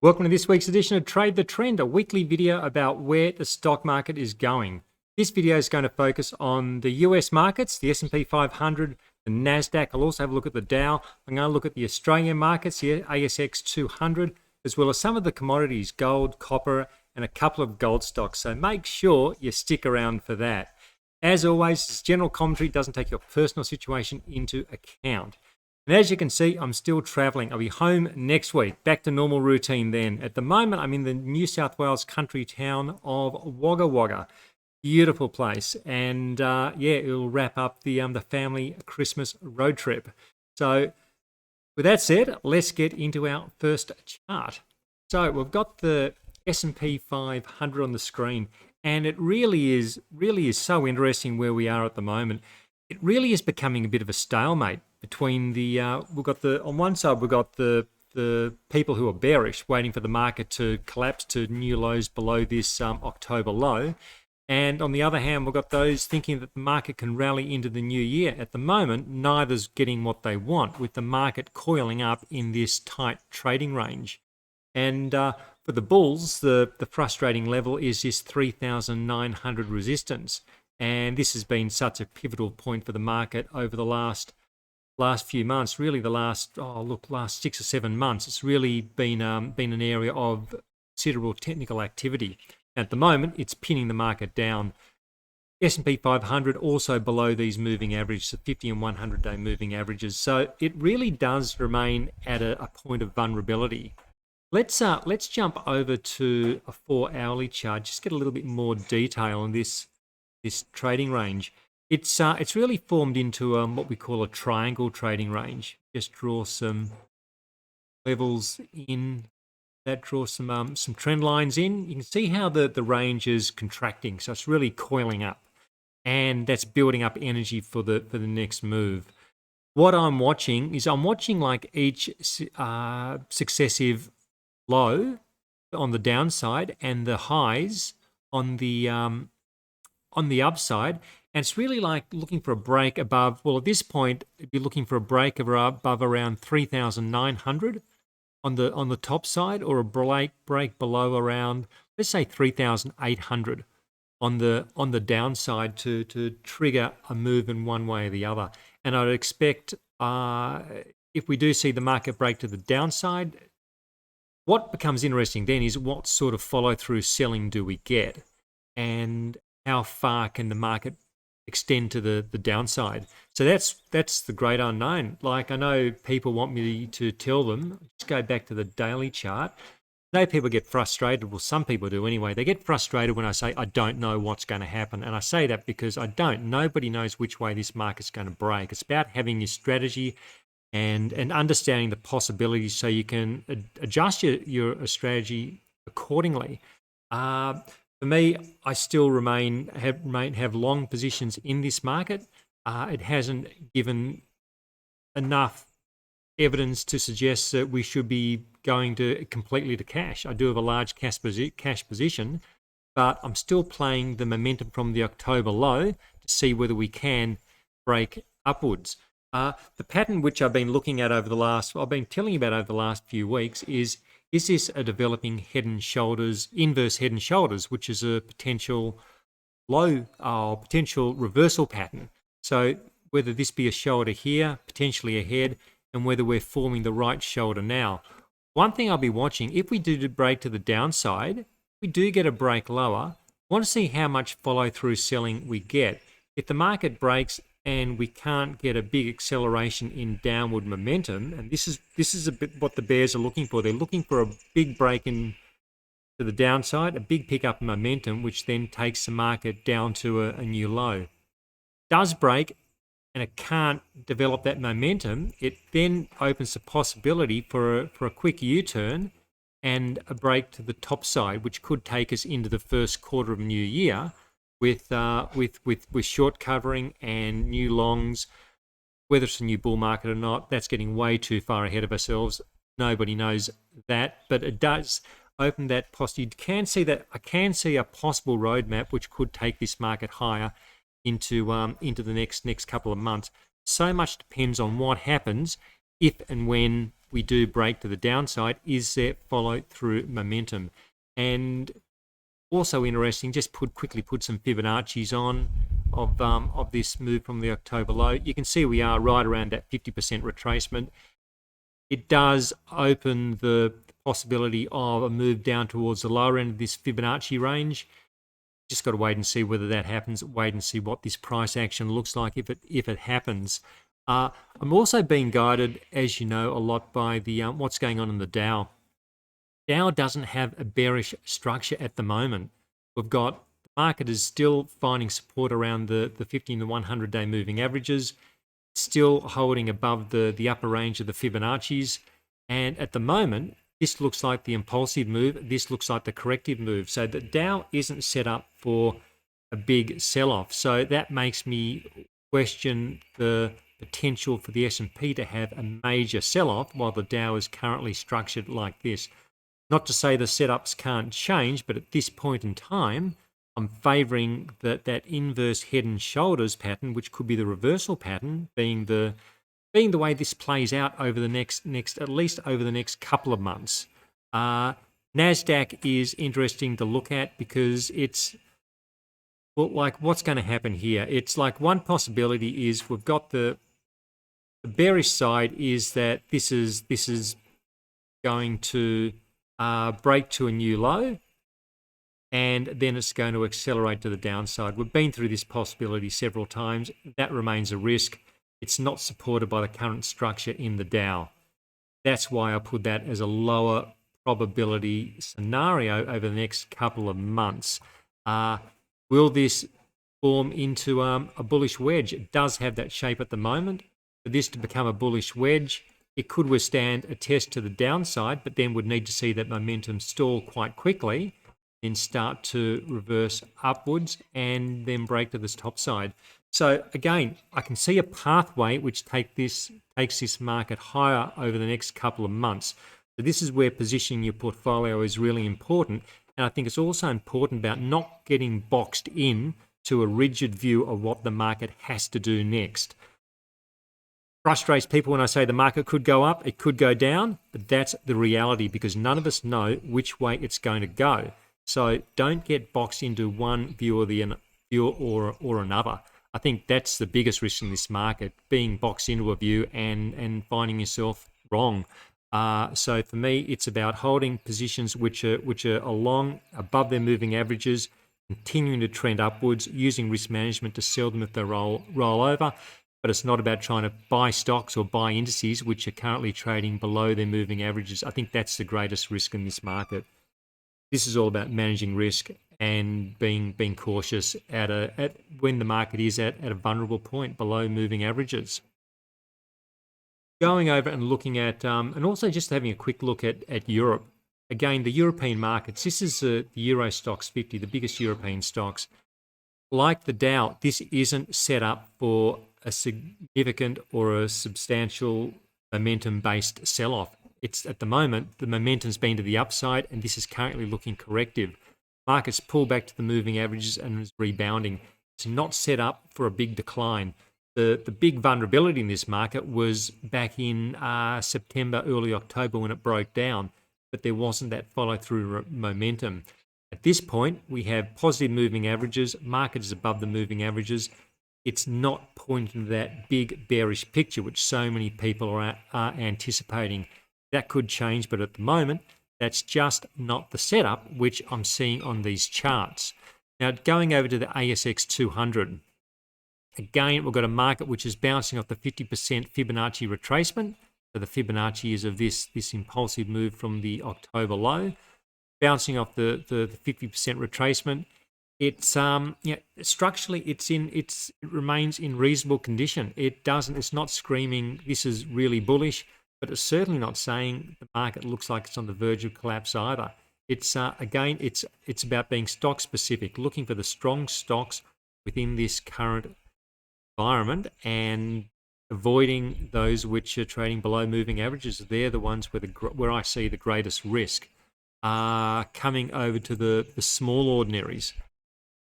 Welcome to this week's edition of Trade the Trend, a weekly video about where the stock market is going. This video is going to focus on the US markets, the SP 500, the Nasdaq. I'll also have a look at the Dow. I'm going to look at the Australian markets, the ASX 200, as well as some of the commodities, gold, copper, and a couple of gold stocks. So make sure you stick around for that. As always, this general commentary doesn't take your personal situation into account. And as you can see, I'm still traveling. I'll be home next week, back to normal routine then. At the moment, I'm in the New South Wales country town of Wagga Wagga. Beautiful place. And yeah, it'll wrap up the family Christmas road trip. So with that said, let's get into our first chart. So we've got the SP 500 on the screen, and it really is so interesting where we are at the moment. It really is becoming a bit of a stalemate between the we've got the on one side we've got the people who are bearish, waiting for the market to collapse to new lows below this October low, and on the other hand we've got those thinking that the market can rally into the new year. At the moment, neither's getting what they want, with the market coiling up in this tight trading range. And for the bulls, the frustrating level is this 3,900 resistance. And this has been such a pivotal point for the market over the last few months, really the last 6 or 7 months. It's really been an area of considerable technical activity. At the moment, it's pinning the market down. S&P 500 also below these moving averages, the 50 and 100-day moving averages. So it really does remain at a point of vulnerability. Let's jump over to a 4-hourly chart, just get a little bit more detail on this trading range. It's really formed into what we call a triangle trading range. Just draw some levels in. That draws some trend lines in. You can see how the range is contracting, so it's really coiling up, and that's building up energy for the next move. What I'm watching like each successive low on the downside and the highs on the upside, and it's really like looking for a break above. Well, at this point, it'd be looking for a break above around 3,900 on the top side, or a break below around, let's say, 3,800 on the downside to trigger a move in one way or the other. And I'd expect if we do see the market break to the downside, what becomes interesting then is what sort of follow-through selling do we get, and how far can the market extend to the downside? So that's the great unknown. Like, I know people want me to tell them, just go back to the daily chart. I know people get frustrated. Well, some people do anyway. They get frustrated when I say I don't know what's going to happen. And I say that because I don't. Nobody knows which way this market's going to break. It's about having your strategy and understanding the possibilities so you can adjust your strategy accordingly. For me, I still have long positions in this market. It hasn't given enough evidence to suggest that we should be going completely to cash. I do have a large cash position, but I'm still playing the momentum from the October low to see whether we can break upwards. The pattern which I've been looking at I've been telling you about over the last few weeks is this a developing head and shoulders, inverse head and shoulders, which is a potential low, potential reversal pattern. So whether this be a shoulder here, potentially a head, and whether we're forming the right shoulder now. One thing I'll be watching, if we do break to the downside, we do get a break lower, I want to see how much follow-through selling we get. If the market breaks and we can't get a big acceleration in downward momentum, and this is a bit what the bears are looking for. They're looking for a big break in to the downside, a big pickup in momentum, which then takes the market down to a new low. Does break and it can't develop that momentum, it then opens the possibility for a quick U-turn and a break to the top side, which could take us into the first quarter of a new year with short covering and new longs. Whether it's a new bull market or not, that's getting way too far ahead of ourselves. Nobody knows that, but it does open that possibility. I can see a possible roadmap which could take this market higher into the next couple of months. So much depends on what happens if and when we do break to the downside, is there follow through momentum? And also interesting, just quickly put some Fibonacci's on of this move from the October low. You can see we are right around that 50% retracement. It does open the possibility of a move down towards the lower end of this Fibonacci range. Just got to wait and see whether that happens. Wait and see what this price action looks like if it happens. I'm also being guided, as you know, a lot by the what's going on in the Dow. Dow doesn't have a bearish structure at the moment. We've got the market is still finding support around the 50 and the 100-day moving averages, still holding above the upper range of the Fibonacci's. And at the moment, this looks like the impulsive move. This looks like the corrective move. So the Dow isn't set up for a big sell-off. So that makes me question the potential for the S&P to have a major sell-off while the Dow is currently structured like this. Not to say the setups can't change, but at this point in time, I'm favouring that inverse head and shoulders pattern, which could be the reversal pattern, being the way this plays out over the next at least over the next couple of months. Nasdaq is interesting to look at because it's like what's going to happen here. It's like one possibility is we've got the bearish side is that this is going to break to a new low, and then it's going to accelerate to the downside. We've been through this possibility several times. That remains a risk. It's not supported by the current structure in the Dow. That's why I put that as a lower probability scenario over the next couple of months. Will this form into a bullish wedge? It does have that shape at the moment. For this to become a bullish wedge, it could withstand a test to the downside, but then would need to see that momentum stall quite quickly, then start to reverse upwards and then break to this top side. So again, I can see a pathway which takes this market higher over the next couple of months. So this is where positioning your portfolio is really important. And I think it's also important about not getting boxed in to a rigid view of what the market has to do next. Frustrates people when I say the market could go up, it could go down, but that's the reality because none of us know which way it's going to go. So don't get boxed into one view or another. I think that's the biggest risk in this market, being boxed into a view and finding yourself wrong. So for me, it's about holding positions which are along above their moving averages, continuing to trend upwards, using risk management to sell them if they roll over. But it's not about trying to buy stocks or buy indices which are currently trading below their moving averages. I think that's the greatest risk in this market. This is all about managing risk and being cautious at when the market is at a vulnerable point below moving averages. Going over and looking at, and also just having a quick look at Europe. Again, the European markets, this is the Euro Stocks 50, the biggest European stocks. Like the Dow, this isn't set up for a significant or a substantial momentum-based sell-off. It's at the moment, the momentum's been to the upside, and this is currently looking corrective. Markets pull back to the moving averages and is rebounding. It's not set up for a big decline. The big vulnerability in this market was back in September, early October when it broke down, but there wasn't that follow-through momentum. At this point, we have positive moving averages, market is above the moving averages. It's not pointing to that big bearish picture, which so many people are anticipating. That could change, but at the moment, that's just not the setup which I'm seeing on these charts. Now, going over to the ASX 200, again, we've got a market which is bouncing off the 50% Fibonacci retracement. So the Fibonacci is of this impulsive move from the October low, bouncing off the 50% retracement. It's structurally it remains in reasonable condition. It's not screaming this is really bullish, but it's certainly not saying the market looks like it's on the verge of collapse either. It's again, it's about being stock specific, looking for the strong stocks within this current environment and avoiding those which are trading below moving averages. They're the ones where I see the greatest risk. Coming over to the small ordinaries.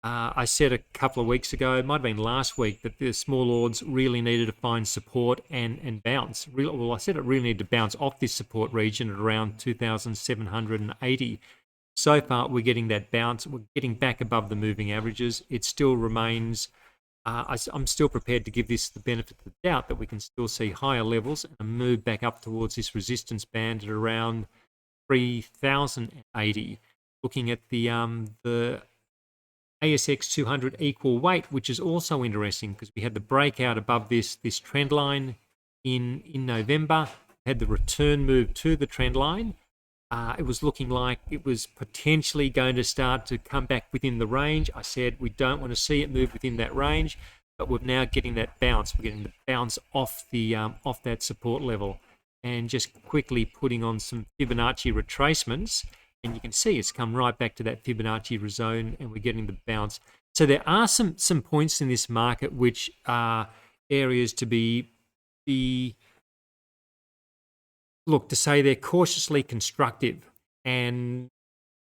I said a couple of weeks ago, it might have been last week, that the small ords really needed to find support and bounce. Well, I said it really needed to bounce off this support region at around 2,780. So far, we're getting that bounce. We're getting back above the moving averages. It still remains. I'm still prepared to give this the benefit of the doubt that we can still see higher levels and move back up towards this resistance band at around 3,080. Looking at the ASX 200 equal weight, which is also interesting because we had the breakout above this trend line in November, had the return move to the trend line. It was looking like it was potentially going to start to come back within the range. I said we don't want to see it move within that range, but we're now getting that bounce. We're getting the bounce off that support level, and just quickly putting on some Fibonacci retracements, and you can see it's come right back to that Fibonacci zone, and we're getting the bounce. So there are some points in this market which are areas to be look, to say they're cautiously constructive, and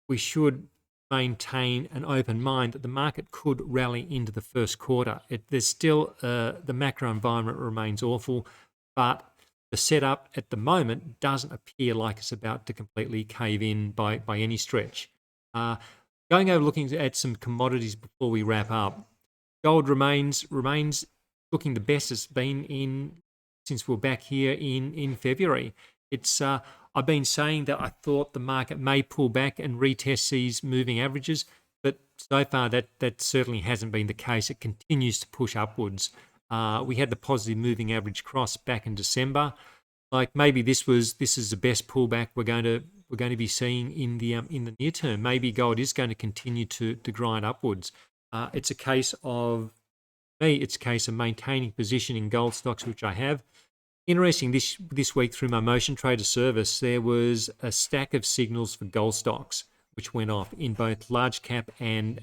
we should maintain an open mind that the market could rally into the first quarter. There's still the macro environment remains awful, but the setup at the moment doesn't appear like it's about to completely cave in by any stretch. Going over looking at some commodities before we wrap up, gold remains looking the best it's been since we're back here in February. It's I've been saying that I thought the market may pull back and retest these moving averages, but so far that certainly hasn't been the case. It continues to push upwards. We had the positive moving average cross back in December. Like maybe this is the best pullback we're going to be seeing in the near term. Maybe gold is going to continue to grind upwards. It's a case of maintaining position in gold stocks, which I have. Interesting, this week through my Motion Trader service, there was a stack of signals for gold stocks which went off in both large cap and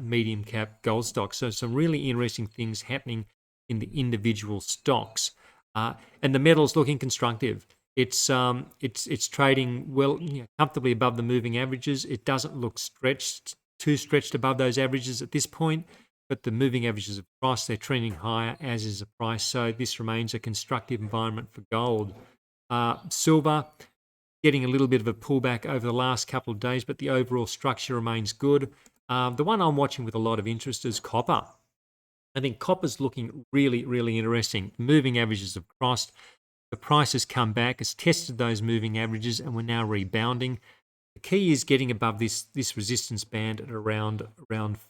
medium cap gold stocks. So some really interesting things happening in the individual stocks, and the metal's looking constructive. It's trading well, comfortably above the moving averages. It doesn't look too stretched above those averages at this point, but the moving averages of price, they're trending higher, as is the price. So this remains a constructive environment for gold. Silver getting a little bit of a pullback over the last couple of days, but the overall structure remains good. The one I'm watching with a lot of interest is copper. I think copper's looking really, really interesting. Moving averages have crossed. The price has come back, has tested those moving averages, and we're now rebounding. The key is getting above this resistance band at around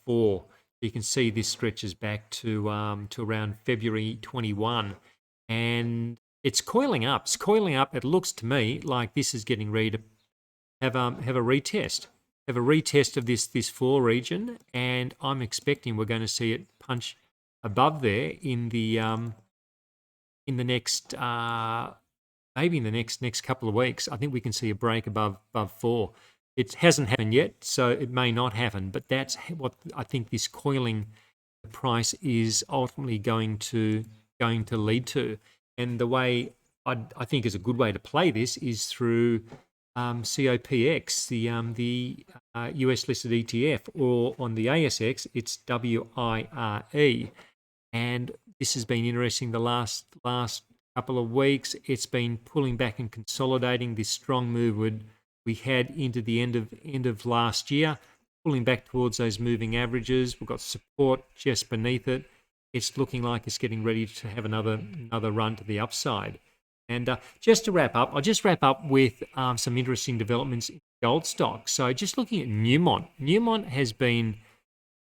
4. You can see this stretches back to around February 21, and it's coiling up. It's coiling up. It looks to me like this is getting ready to have a retest. Have a retest of this 4 region, and I'm expecting we're going to see it punch above there in the next maybe in the next couple of weeks. I think we can see a break above 4. It hasn't happened yet, so it may not happen, but that's what I think this coiling price is ultimately going to lead to. And the way I think is a good way to play this is through COPX, the US listed ETF, or on the ASX, it's WIRE. And this has been interesting the last couple of weeks. It's been pulling back and consolidating this strong move we had into the end of last year, pulling back towards those moving averages. We've got support just beneath it. It's looking like it's getting ready to have another run to the upside. And just to wrap up, I'll just wrap up with some interesting developments in gold stocks. So just looking at Newmont. Newmont has been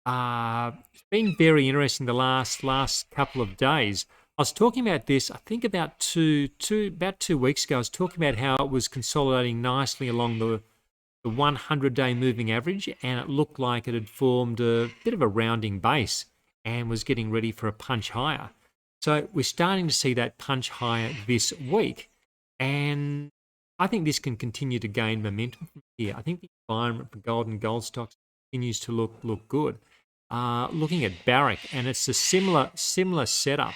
very interesting the last couple of days. I was talking about this, I think about 2 weeks ago. I was talking about how it was consolidating nicely along the 100-day moving average, and it looked like it had formed a bit of a rounding base and was getting ready for a punch higher. So we're starting to see that punch higher this week, and I think this can continue to gain momentum from here. I think the environment for gold and gold stocks continues to look good. Looking at Barrick, and it's a similar setup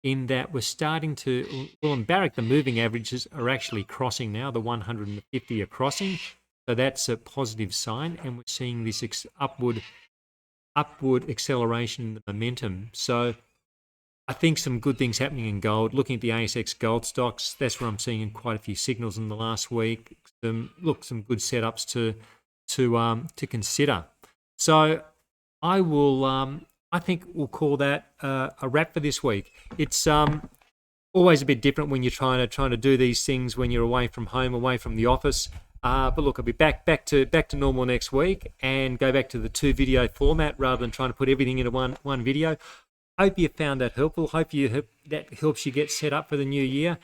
in that we're starting to, well, in Barrick, the moving averages are actually crossing now. The 150 are crossing, so that's a positive sign, and we're seeing this upward upward acceleration in the momentum. So I think some good things happening in gold. Looking at the ASX gold stocks, that's where I'm seeing quite a few signals in the last week. Some good setups to consider. So I will. I think we'll call that a wrap for this week. It's always a bit different when you're trying to do these things when you're away from home, away from the office. But look, I'll be back to normal next week and go back to the 2 video format rather than trying to put everything into one video. Hope you found that helpful. Hope that helps you get set up for the new year.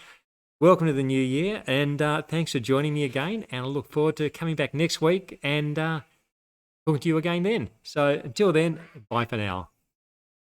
Welcome to the new year, and thanks for joining me again. And I look forward to coming back next week and talking to you again then. So until then, bye for now.